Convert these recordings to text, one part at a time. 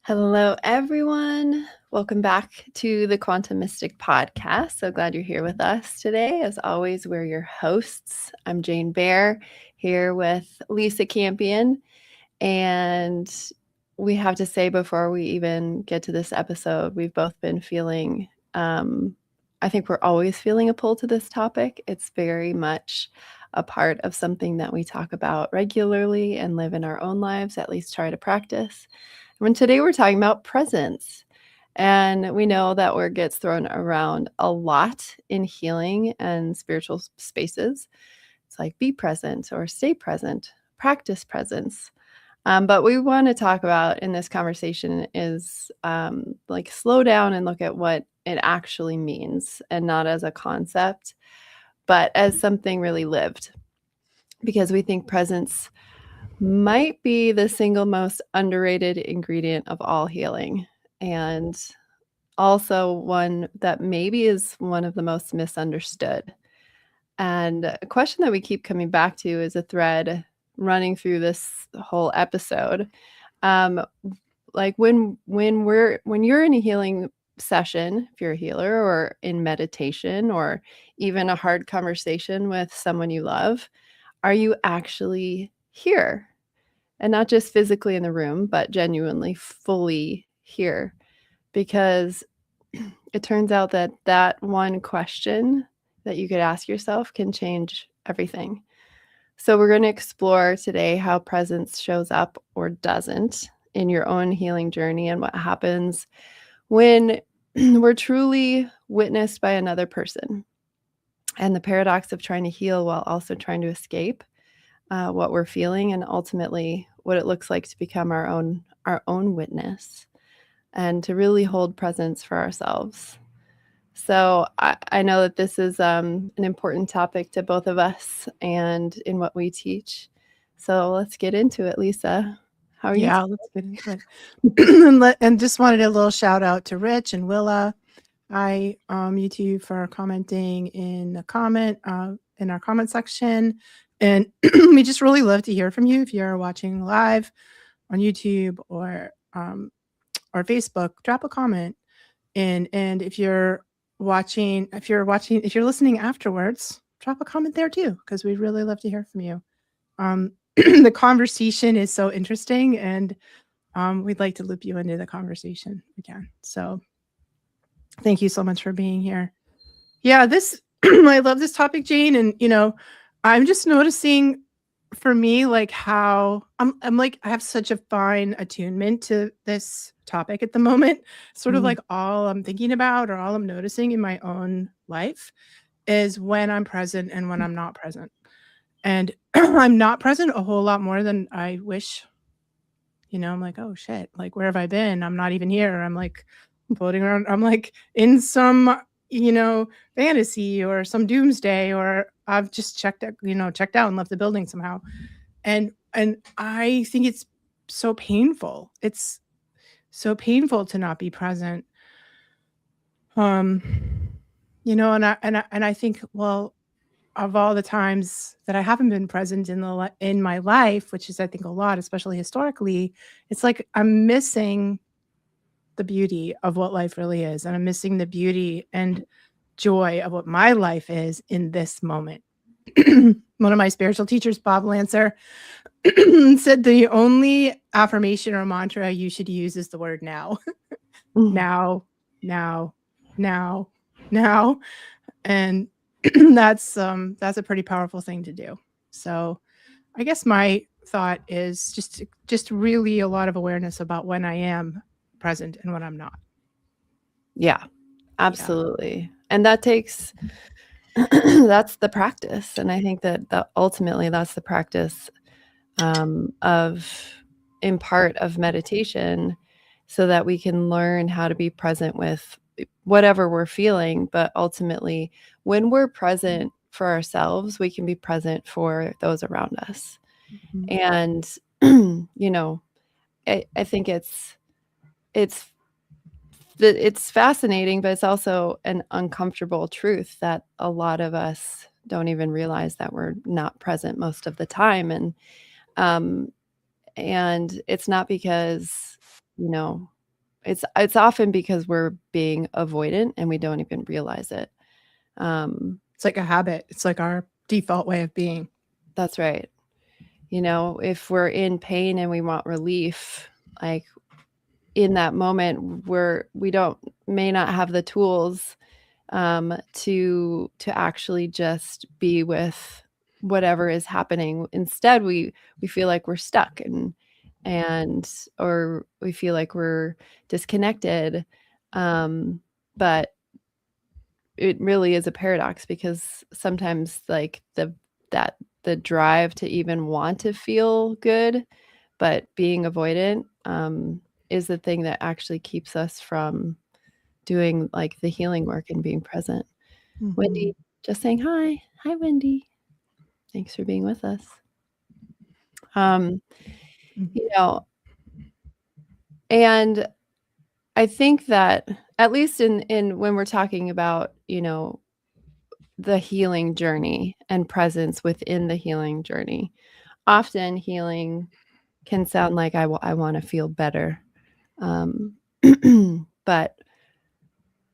Hello, everyone. Welcome back to the Quantum Mystic Podcast. So glad you're here with us today. As always, we're your hosts. I'm Jane Bear here with Lisa Campion. And we have to say before we even get to this episode, we've both been feeling, I think we're always feeling a pull to this topic. It's very much a part of something that we talk about regularly and live in our own lives, at least try to practice. And today we're talking about presence. And we know that word gets thrown around a lot in healing and spiritual spaces. It's like be present or stay present, practice presence. But we want to talk about in this conversation is like slow down and look at what it actually means, and not as a concept, but as something really lived. Because we think presence might be the single most underrated ingredient of all healing, and also one that maybe is one of the most misunderstood. And a question that we keep coming back to is a thread running through this whole episode. Like when you're in a healing session, if you're a healer, or in meditation, or even a hard conversation with someone you love, are you actually here? And not just physically in the room, but genuinely fully here. Because it turns out that that one question that you could ask yourself can change everything. So we're going to explore today how presence shows up or doesn't in your own healing journey, and what happens when we're truly witnessed by another person, and the paradox of trying to heal while also trying to escape what we're feeling, and ultimately what it looks like to become our own witness and to really hold presence for ourselves. So I know that this is an important topic to both of us and in what we teach. So let's get into it, Lisa. How are you? Yeah, let's get into it. And just wanted a little shout out to Rich and Willa. You two for commenting in the comment in our comment section, and we just really love to hear from you if you're watching live on YouTube or Facebook. Drop a comment, and if you're listening afterwards, drop a comment there too, because we'd really love to hear from you. The conversation is so interesting, and we'd like to loop you into the conversation again. So thank you so much for being here. Yeah, I love this topic, Jane. And, I'm just noticing for me, like how I'm like, I have such a fine attunement to this topic at the moment. Sort of like all I'm thinking about or all I'm noticing in my own life is when I'm present and when I'm not present. And I'm not present a whole lot more than I wish. I'm like, oh shit, like where have I been? I'm not even here. I'm like floating around. I'm like in some, fantasy or some doomsday, or I've just checked out and left the building somehow. And I think it's so painful. It's so painful to not be present. And I think, well, of all the times that I haven't been present in my life, which is I think a lot, especially historically, it's like I'm missing the beauty of what life really is, and I'm missing the beauty and joy of what my life is in this moment. One of my spiritual teachers, Bob Lancer, said the only affirmation or mantra you should use is the word now. Now, now, now, now. And that's a pretty powerful thing to do. So I guess my thought is just really a lot of awareness about when I am present and when I'm not. Yeah, absolutely. Yeah. And that takes that's the practice. And I think that ultimately that's the practice in part of meditation, so that we can learn how to be present with whatever we're feeling. But ultimately, when we're present for ourselves, we can be present for those around us. And, I think it's fascinating, but it's also an uncomfortable truth that a lot of us don't even realize that we're not present most of the time. And it's not because, it's often because we're being avoidant and we don't even realize it. It's like a habit. It's like our default way of being. That's right. If we're in pain and we want relief, like in that moment we don't may not have the tools to actually just be with whatever is happening. Instead, we feel like we're stuck and or we feel like we're disconnected. But it really is a paradox because sometimes like the drive to even want to feel good, but being avoidant is the thing that actually keeps us from doing like the healing work and being present. Wendy, just saying hi. Hi, Wendy. Thanks for being with us. Um, you know, and I think that at least in when we're talking about, the healing journey and presence within the healing journey, often healing can sound like I want to feel better. Um, but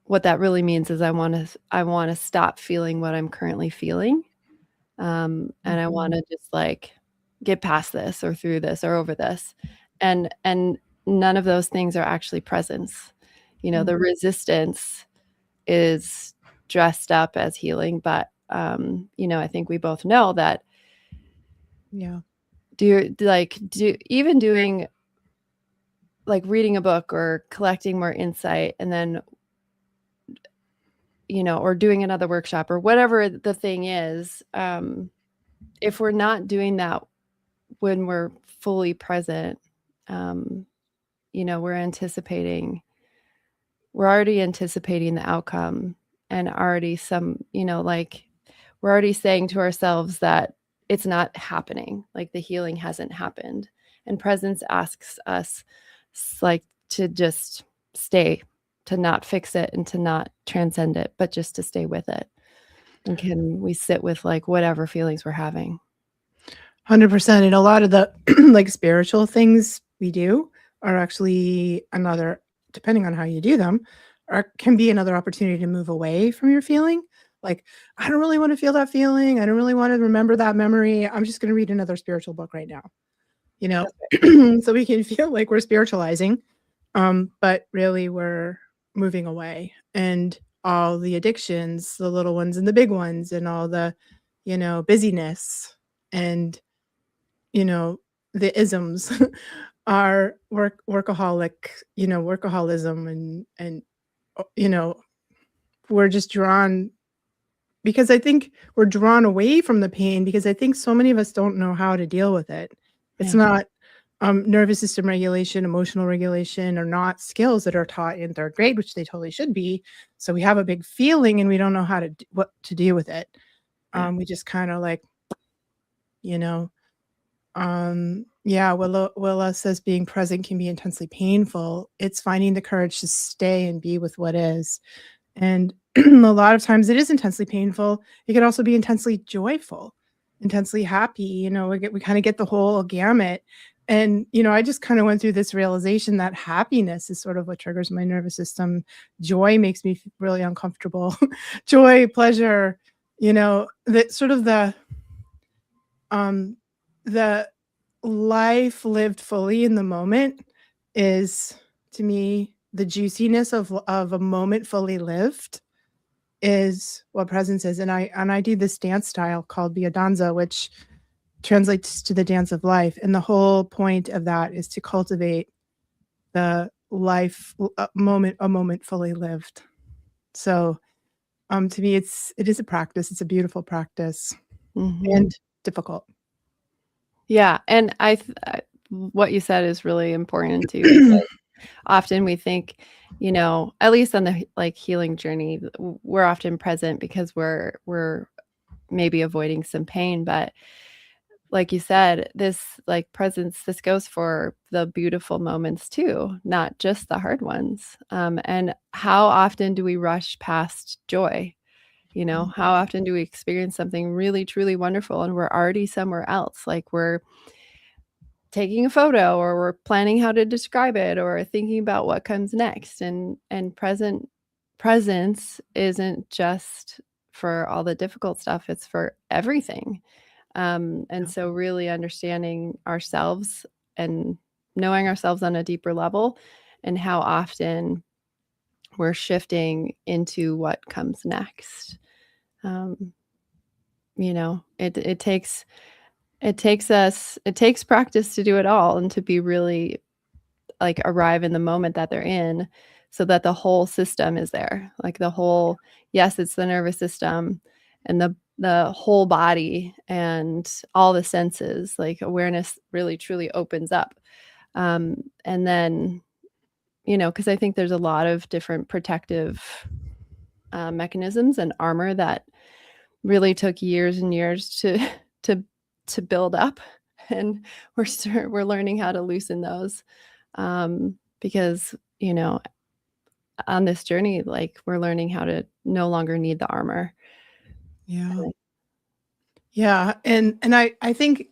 what that really means is I want to stop feeling what I'm currently feeling. And I want to just like get past this or through this or over this. And none of those things are actually presence. The resistance is dressed up as healing, but I think we both know that Yeah. even doing like reading a book or collecting more insight and then or doing another workshop or whatever the thing is, if we're not doing that when we're fully present, um, we're already anticipating the outcome and already like we're already saying to ourselves that it's not happening, like the healing hasn't happened. And presence asks us like to just stay, to not fix it and to not transcend it, but just to stay with it. And can we sit with like whatever feelings we're having? 100%. And a lot of the like spiritual things we do are actually depending on how you do them, can be another opportunity to move away from your feeling. Like, I don't really want to feel that feeling. I don't really want to remember that memory. I'm just going to read another spiritual book right now, so we can feel like we're spiritualizing. But really we're moving away, and all the addictions, the little ones and the big ones, and all the, busyness and, the isms are workaholism, and, you know, we're just drawn because I think we're drawn away from the pain because I think so many of us don't know how to deal with it. It's Yeah. not nervous system regulation, emotional regulation are not skills that are taught in third grade, which they totally should be. So we have a big feeling and we don't know what to do with it. Yeah. We just kind of like, you know, yeah, Willa says being present can be intensely painful. It's finding the courage to stay and be with what is. And a lot of times it is intensely painful. It can also be intensely joyful, intensely happy. We kind of get the whole gamut. And, I just kind of went through this realization that happiness is sort of what triggers my nervous system. Joy makes me really uncomfortable. Joy, pleasure, that sort of the life lived fully in the moment is, to me, the juiciness of a moment fully lived is what presence is. And I do this dance style called Biodanza, which translates to the dance of life. And the whole point of that is to cultivate the life a moment fully lived. So to me, it is a practice. It's a beautiful practice and difficult. Yeah, and what you said is really important too, because often we think, at least on the like healing journey, we're often present because we're maybe avoiding some pain, but like you said, this like presence, this goes for the beautiful moments too, not just the hard ones. And how often do we rush past joy? How often do we experience something really, truly wonderful and we're already somewhere else? Like taking a photo, or we're planning how to describe it, or thinking about what comes next. And presence isn't just for all the difficult stuff, it's for everything. And Yeah. so really understanding ourselves and knowing ourselves on a deeper level, and how often we're shifting into what comes next. um, it takes practice to do it all, and to be really like arrive in the moment that they're in, so that the whole system is there, like the whole, yes, it's the nervous system and the whole body and all the senses, like awareness really truly opens up. And then, because I think there's a lot of different protective mechanisms and armor that really took years and years to to build up, and we're learning how to loosen those, because on this journey, like, we're learning how to no longer need the armor. Yeah. Yeah, and I think,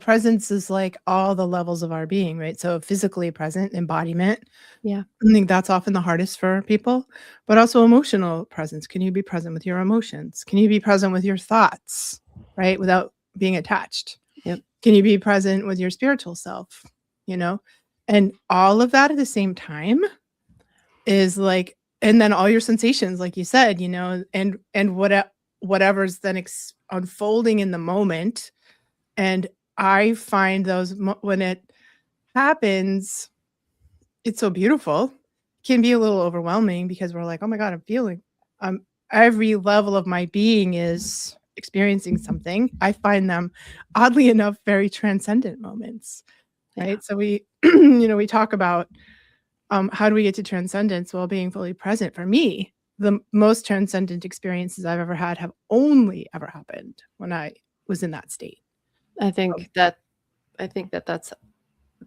presence is like all the levels of our being, right? So physically present, embodiment. Yeah. I think that's often the hardest for people, but also emotional presence. Can you be present with your emotions? Can you be present with your thoughts, right? Without being attached? Yep. Can you be present with your spiritual self, you know? And all of that at the same time is like, and then all your sensations, like you said, and whatever's then unfolding in the moment. And I find when it happens, it's so beautiful. Can be a little overwhelming because we're like, oh my God, I'm feeling, every level of my being is experiencing something. I find them, oddly enough, very transcendent moments, Yeah. right? So we talk about, how do we get to transcendence? Well, being fully present. For me, the most transcendent experiences I've ever had have only ever happened when I was in that state. I Um, think that that's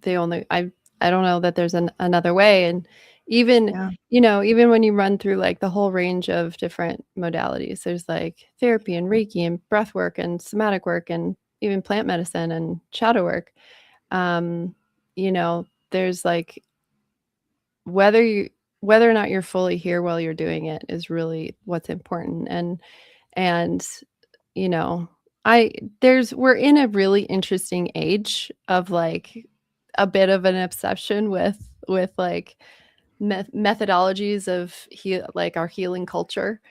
the only I don't know that there's another way. And even, yeah, even when you run through like the whole range of different modalities, there's like therapy and Reiki and breath work and somatic work and even plant medicine and shadow work. Um, there's like, whether you whether or not you're fully here while you're doing it is really what's important. And you know I there's we're in a really interesting age of like a bit of an obsession with like methodologies of like our healing culture.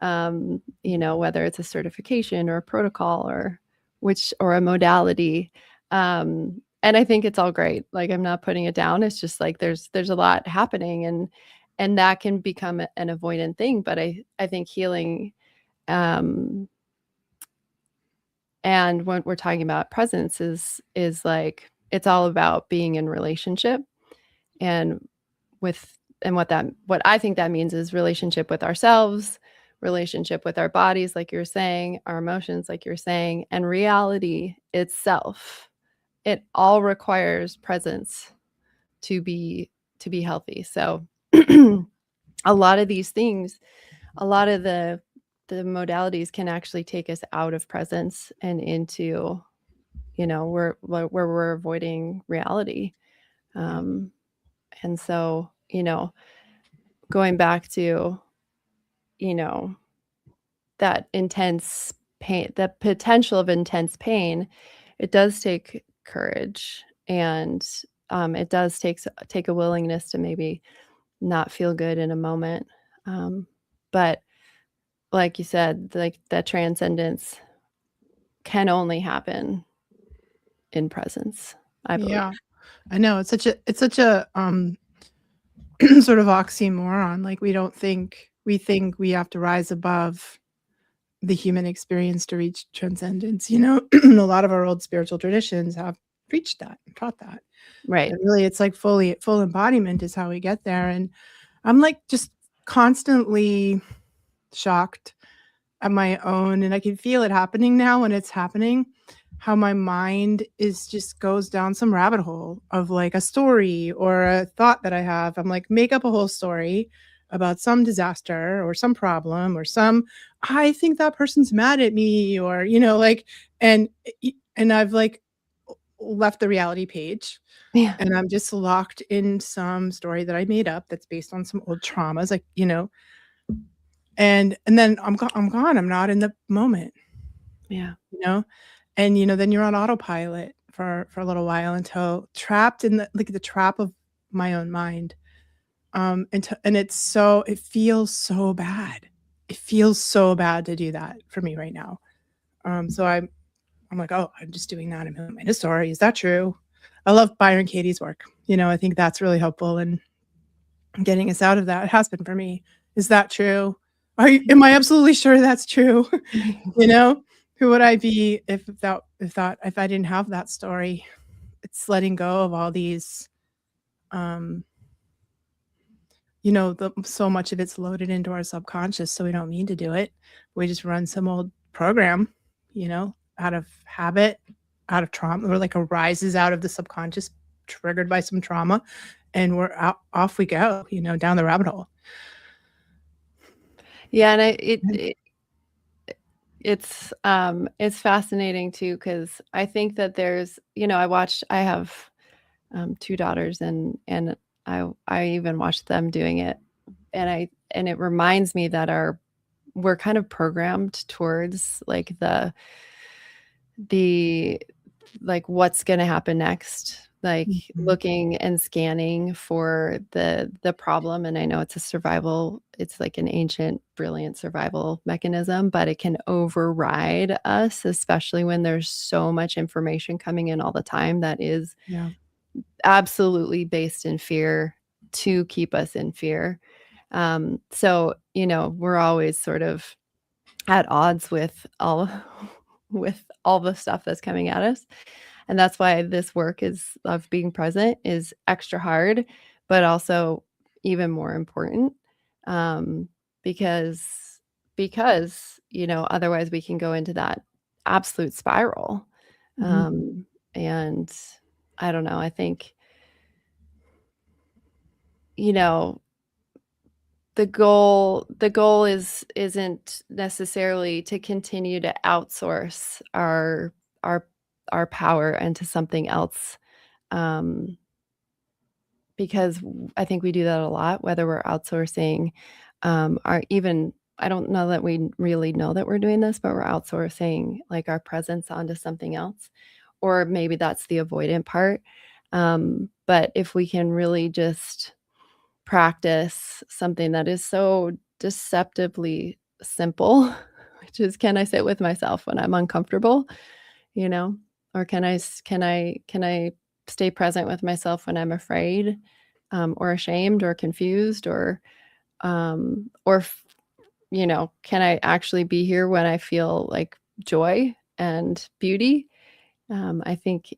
Whether it's a certification or a protocol, or a modality. And I think it's all great. Like, I'm not putting it down. It's just like there's a lot happening, and that can become an avoidant thing. But I think healing, um and when we're talking about presence, is like it's all about being in relationship, and what I think that means is relationship with ourselves, relationship with our bodies, like you're saying, our emotions, like you're saying, and reality itself. It all requires presence to be healthy. So a lot of these things, a lot of the modalities can actually take us out of presence and into, where we're avoiding reality. yeah, um and so, going back to, you know, that intense pain, the potential of intense pain, it does take courage, and it does take a willingness to maybe not feel good in a moment. But like you said, like that transcendence can only happen in presence, I believe. yeah. I know it's such a sort of oxymoron. Like we think we have to rise above the human experience to reach transcendence. A lot of our old spiritual traditions have preached that, and taught that. Right. And really, it's like full embodiment is how we get there. And I'm like just constantly shocked at my own, and I can feel it happening now when it's happening, how my mind is just goes down some rabbit hole of like a story or a thought that I have. I'm like, make up a whole story about some disaster or some problem or I think that person's mad at me, or like, and and I've like left the reality page, Yeah. and I'm just locked in some story that I made up that's based on some old traumas, like, and then I'm gone, I'm not in the moment, Yeah. you know? And, then you're on autopilot for a little while until trapped in the trap of my own mind. And it feels so bad. It feels so bad to do that for me right now. So I'm like, "Oh, I'm just doing that. I'm in a story. Is that true?" I love Byron Katie's work. I think that's really helpful in getting us out of that. It has been for me. Is that true? Am I absolutely sure that's true? You know? Who would I be if I didn't have that story? It's letting go of all these, um, so much of it's loaded into our subconscious, so we don't mean to do it. We just run some old program, out of habit, out of trauma, or like arises out of the subconscious, triggered by some trauma, and off we go, down the rabbit hole. Yeah, and it's fascinating too, because I think that there's, I have 2 daughters, and I even watched them doing it, and it reminds me that we're kind of programmed towards like the like what's going to happen next, like Mhm. looking and scanning for the problem. And I know it's like an ancient brilliant survival mechanism, but it can override us, especially when there's so much information coming in all the time that is Yeah. absolutely based in fear to keep us in fear. So we're always sort of at odds with all with all the stuff that's coming at us. And that's why this work is of being present is extra hard, but also even more important. Um, because otherwise we can go into that absolute spiral. Mhm. And I don't know, I think, you know, the goal isn't necessarily to continue to outsource our our power into something else, um, because I think we do that a lot, whether we're outsourcing, our even I don't know that we really know that we're doing this, but we're outsourcing, like, our presence onto something else, or maybe that's the avoidant part, but if we can really just practice something that is so deceptively simple, which is, can I sit with myself when I'm uncomfortable, you know? Or can I stay present with myself when I'm afraid, or ashamed or confused, or can I actually be here when I feel like joy and beauty? I think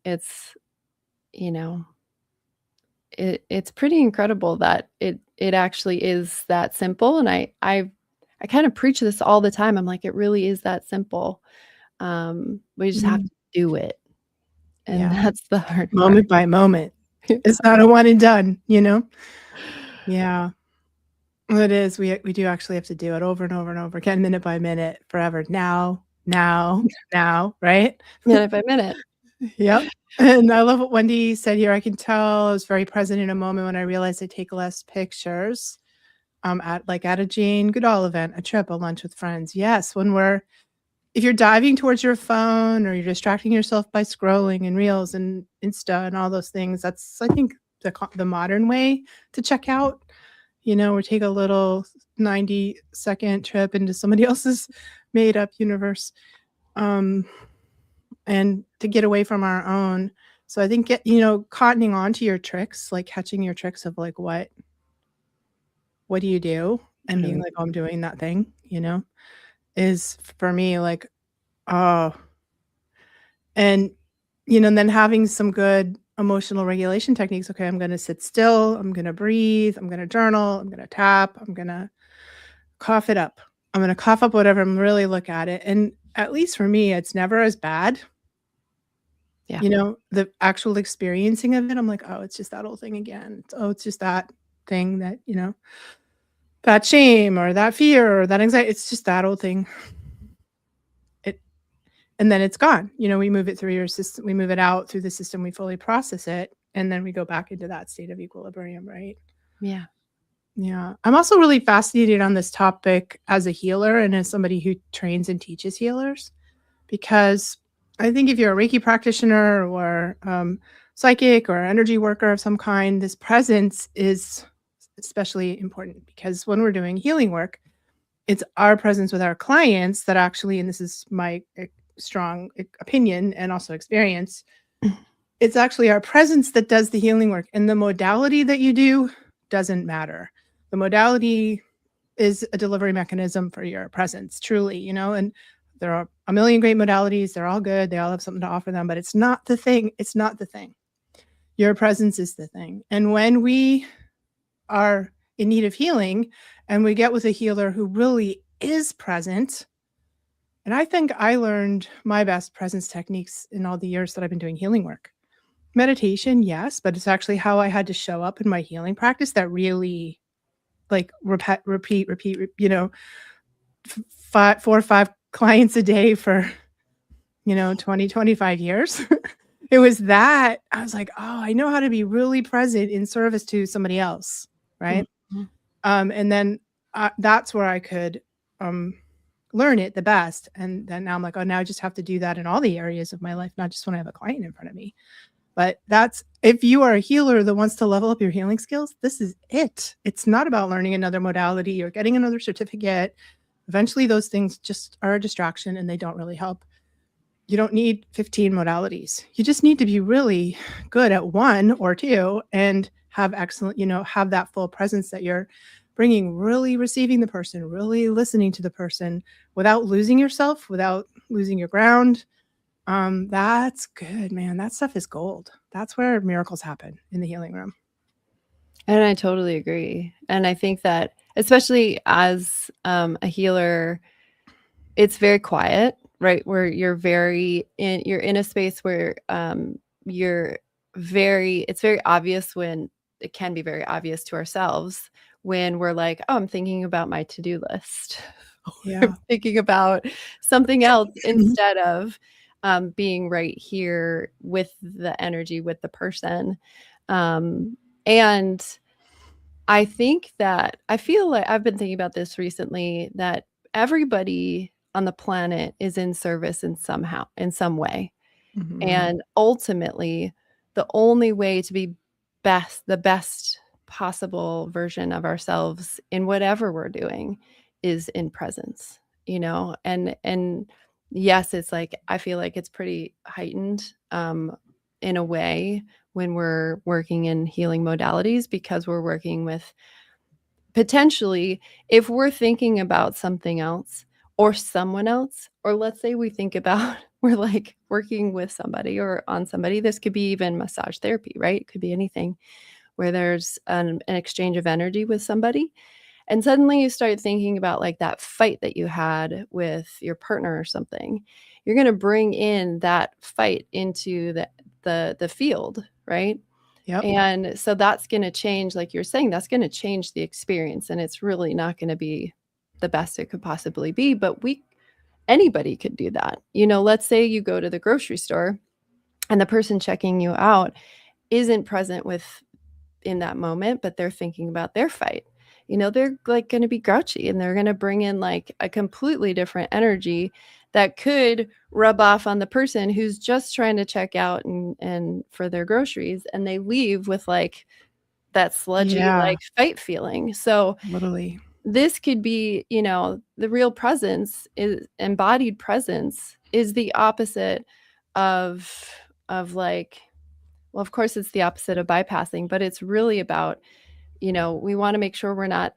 you know, it's pretty incredible that it actually is that simple, and I kind of preach this all the time. I'm like, "It really is that simple." We just have Mhm. to do it, and Yeah. that's the hard part. Moment by moment. Yeah. It's not a one and done, you know? Yeah. Well, it is. We do actually have to do it over and over and over again, minute by minute, forever. Now, now, now, right? Minute by minute. Yep. And I love what Wendy said here. I can tell I was very present in a moment when I realized I take less pictures. At a Jane Goodall event, a trip, a lunch with friends. Yes, if you're diving towards your phone or you're distracting yourself by scrolling and reels and Insta and all those things, that's I think the modern way to check out, or take a little 90-second trip into somebody else's made up universe. Um, and to get away from our own. So I think cottoning onto your tricks, like catching your tricks of like what do you do? And What do being we like, "Oh, I'm doing that thing," is for me like, oh, and then having some good emotional regulation techniques. Okay, I'm going to sit still, I'm going to breathe, I'm going to journal, I'm going to tap, I'm going to cough it up. I'm going to cough up whatever, I'm really look at it. And at least for me, it's never as bad. Yeah. The actual experiencing of it, I'm like, "Oh, it's just that old thing again. It's just that thing that, that shame or that fear or that anxiety. It's just that old thing." It and then it's gone. We move it through your system, we move it out through the system, we fully process it, and then we go back into that state of equilibrium, right? Yeah. Yeah. I'm also really fascinated on this topic as a healer and as somebody who trains and teaches healers, because I think if you're a Reiki practitioner or psychic or energy worker of some kind, this presence is especially important, because when we're doing healing work, it's our presence with our clients that actually, and this is my strong opinion and also experience, it's actually our presence that does the healing work, and the modality that you do doesn't matter. The modality is a delivery mechanism for your presence, truly, and there are a million great modalities. They're all good. They all have something to offer them, but it's not the thing. It's not the thing. Your presence is the thing. And when we are in need of healing and we get with a healer who really is present, and I think I learned my best presence techniques in all the years that I've been doing healing work. Meditation, yes, but it's actually how I had to show up in my healing practice that really repeat, 4 or 5 clients a day for 20, 25 years. It was that I was like, oh, I know how to be really present in service to somebody else, right? Mhm. And then that's where I could learn it the best. And then now I'm like, oh, now I just have to do that in all the areas of my life, not just when I have a client in front of me. But that's, if you are a healer that wants to level up your healing skills, this is it. It's not about learning another modality or getting another certificate. Eventually those things just are a distraction and they don't really help. You don't need 15 modalities. You just need to be really good at 1 or 2 and have excellent, have that full presence that you're bringing, really receiving the person, really listening to the person without losing yourself, without losing your ground. That's good, man. That stuff is gold. That's where miracles happen, in the healing room. And I totally agree. And I think that, especially as a healer, it's very quiet, right? Where you're in a space where it's very obvious, when it can be very obvious to ourselves when we're like, oh, I'm thinking about my to-do list. Yeah. I'm thinking about something else instead of being right here with the energy, with the person. And I think that I feel like I've been thinking about this recently, that everybody on the planet is in service in some way. Mhm. And ultimately, the only way to be the best possible version of ourselves in whatever we're doing is in presence, and yes, it's like, I feel like it's pretty heightened in a way when we're working in healing modalities, because we're working with, potentially, if we're thinking about something else or someone else, or let's say we think about we're like working with somebody or on somebody. This could be even massage therapy, right? It could be anything where there's an exchange of energy with somebody. And suddenly you start thinking about like that fight that you had with your partner or something. You're going to bring in that fight into the field, right? Yep. And so that's going to change, like you're saying, that's going to change the experience, and it's really not going to be the best it could possibly be. But anybody could do that. Let's say you go to the grocery store and the person checking you out isn't present in that moment, but they're thinking about their fight. They're like going to be grouchy, and they're going to bring in like a completely different energy that could rub off on the person who's just trying to check out and for their groceries, and they leave with like that sludgy Yeah, like fight feeling. So literally. this could be, the real presence is embodied presence is the opposite of like, well, of course it's the opposite of bypassing, but it's really about, we want to make sure we're not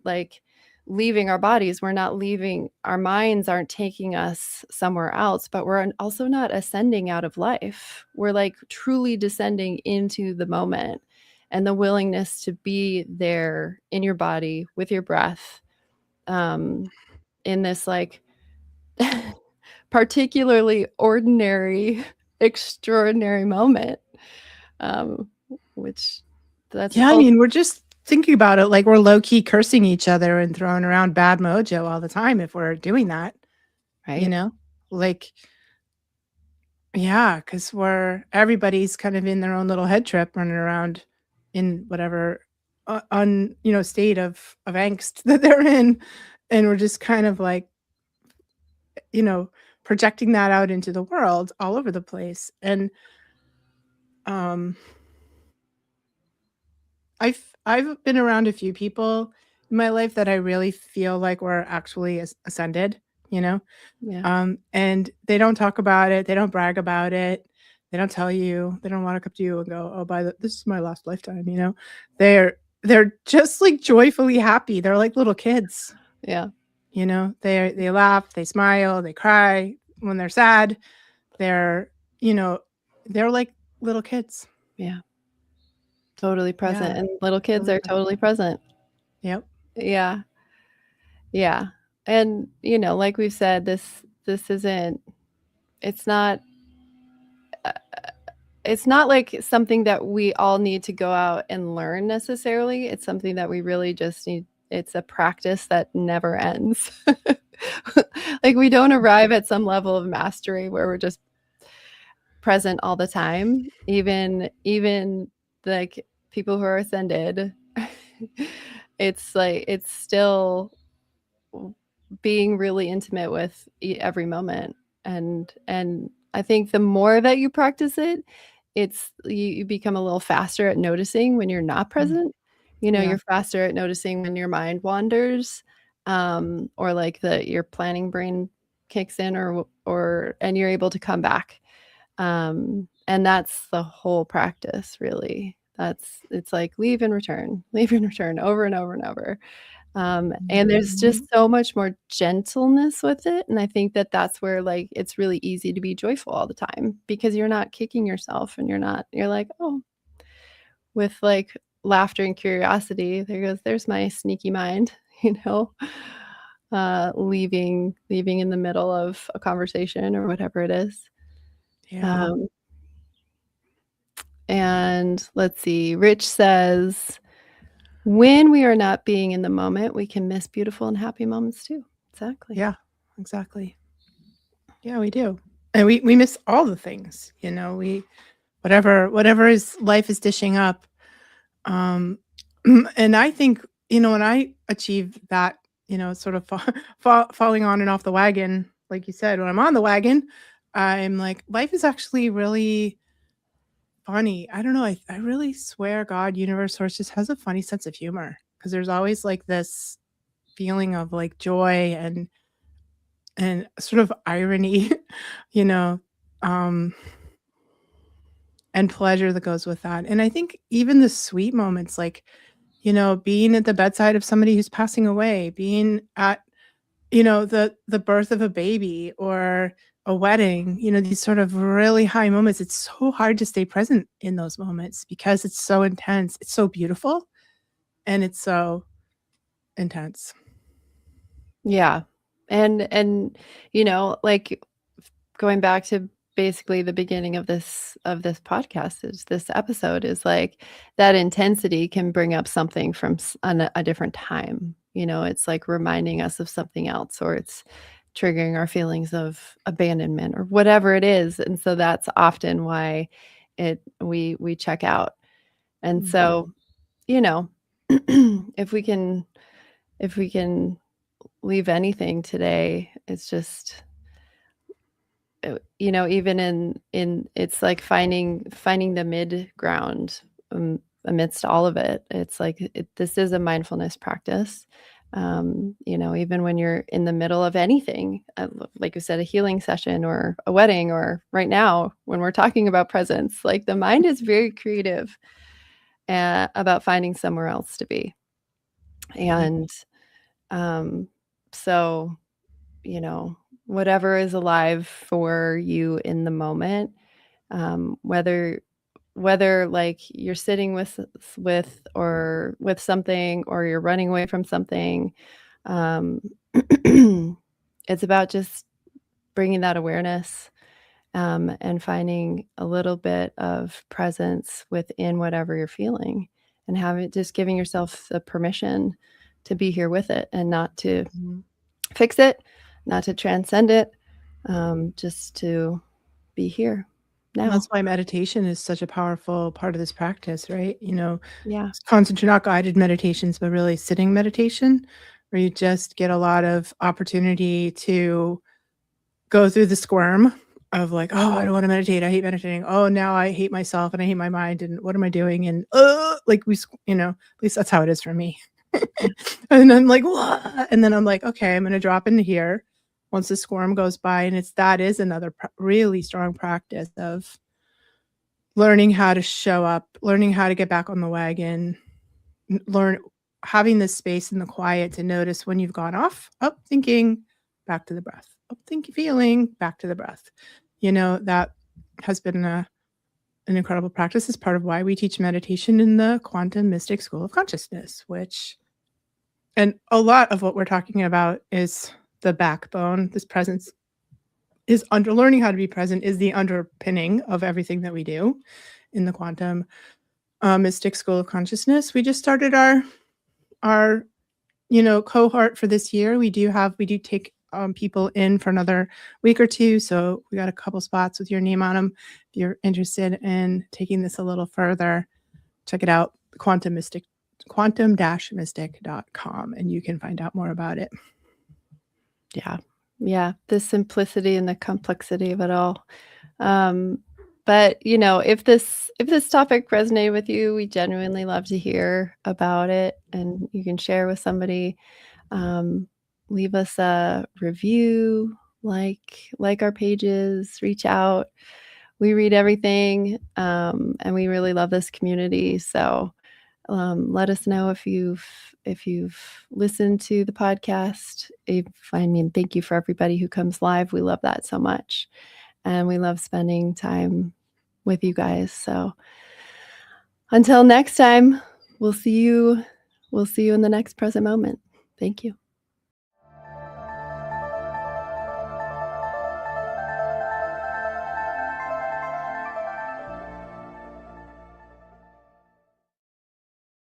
like leaving our bodies. We're not leaving, our minds aren't taking us somewhere else, but we're also not ascending out of life. We're like truly descending into the moment, and the willingness to be there in your body with your breath, in this like particularly ordinary, extraordinary moment, um, which that's Yeah, I mean, we're just thinking about it like we're low key cursing each other and throwing around bad mojo all the time if we're doing that, you right. know? Like, Yeah, because everybody's kind of in their own little head trip, running around in whatever state of angst that they're in, and we're just kind of like, you know, projecting that out into the world all over the place. And um, I've been around a few people in my life that I really feel like were actually ascended, you know, Yeah. and they don't talk about it, they don't brag about it, they don't tell you, they don't wanna come to you and go, "Oh, this is my last lifetime," you know? They're just, like, joyfully happy, they're like little kids, Yeah. you know? They laugh, they smile, they cry when they're sad, they're, you know, they're like little kids. Yeah. Totally present, Yeah, and little kids totally are present. totally present. Yep. Yeah. Yeah. And, like we've said, this isn't it's not it's not like something that we all need to go out and learn necessarily. It's something that we really just need. It's a practice that never ends. Like we don't arrive at some level of mastery where we're just present all the time. Even like people who are ascended, it's like it's still being really intimate with every moment. And I think the more that you practice it, you become a little faster at noticing when you're not Mm, present. yeah. You're faster at noticing when your mind wanders, or like your planning brain kicks in, or and you're able to come back. And that's the whole practice, really. It's like leave and return over and over and over. And there's just Mhm. so much more gentleness with it, and I think that that's where, like, it's really easy to be joyful all the time because you're not kicking yourself and you're like, "Oh," with, like, laughter and curiosity, there's my sneaky mind, you know, leaving in the middle of a conversation or whatever it is. Yeah. Um, and let's see, Rich says, "When we are not being in the moment, we can miss beautiful and happy moments too." Exactly. Yeah, exactly. Yeah, we do. And we miss all the things, whatever is life is dishing up. Um, and I think, when I achieve that, sort of falling on and off the wagon, like you said, when I'm on the wagon, I'm like, life is actually really funny. I don't know. I really swear God, universe, source just has a funny sense of humor because there's always like this feeling of like joy and sort of irony, you know, um, and pleasure that goes with that. And I think even the sweet moments, like, being at the bedside of somebody who's passing away, being at, the birth of a baby or a wedding, these sort of really high moments. It's so hard to stay present in those moments because it's so intense. It's so beautiful and it's so intense. Yeah. And like going back to basically the beginning of this podcast is this episode is like that intensity can bring up something from a different time. It's like reminding us of something else, or it's triggering our feelings of abandonment or whatever it is. And so that's often why we check out. And Mhm. so, you know, if we can leave anything today, it's just even in it's like finding the mid ground, amidst all of it. It's like this is a mindfulness practice. Even when you're in the middle of anything, like you said, a healing session or a wedding, or right now when we're talking about presence, like the mind is very creative, about finding somewhere else to be. Mhm. And um, so you know, whatever is alive for you in the moment, whether like you're sitting with something, or you're running away from something, um, it's about just bringing that awareness, and finding a little bit of presence within whatever you're feeling, and just giving yourself the permission to be here with it and not to Mhm. fix it, not to transcend it, just to be here And now. that's why meditation is such a powerful part of this practice, right? Yeah. Not guided meditations, but really sitting meditation, where you just get a lot of opportunity to go through the squirm of like, oh, I don't want to meditate. I hate meditating. Oh, now I hate myself and I hate my mind. And what am I doing? And like at least that's how it is for me. And I'm like, what? And then I'm like, okay, I'm going to drop into here once the squirm goes by. And that is another really strong practice of learning how to show up, learning how to get back on the wagon, having this space in the quiet to notice when you've gone off, up thinking, back to the breath, up thinking, feeling, back to the breath. That has been an incredible practice. Is part of why we teach meditation in the Quantum Mystic School of Consciousness, and a lot of what we're talking about is the backbone. This presence is learning how to be present is the underpinning of everything that we do in the Quantum Mystic School of Consciousness. We just started our cohort for this year. We do take people in for another week or two. So we got a couple spots with your name on them. If you're interested in taking this a little further, check it out, quantum-mystic.com, and you can find out more about it. Yeah. Yeah. The simplicity and the complexity of it all. But if this topic resonated with you, we genuinely love to hear about it, and you can share with somebody. Leave us a review, like our pages, reach out. We read everything, and we really love this community. So let us know if you've listened to the podcast. Thank you for everybody who comes live. We love that so much, and we love spending time with you guys. So until next time, we'll see you in the next present moment. Thank you.